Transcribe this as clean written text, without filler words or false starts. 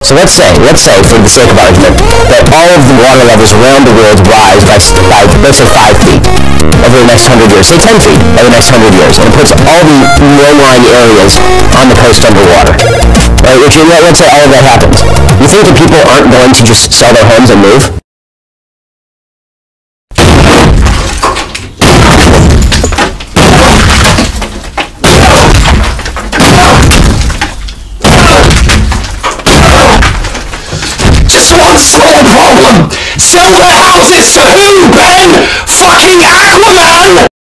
So let's say, for the sake of argument, that all of the water levels around the world rise by let's say 5 feet over the next 100 years, say 10 feet over the next 100 years, and it puts all the low-lying areas on the coast underwater. Right? Which, let's say all of that happens. You think that people aren't going to just sell their homes and move? Small problem. Sell their houses to who, Ben? Fucking Aquaman!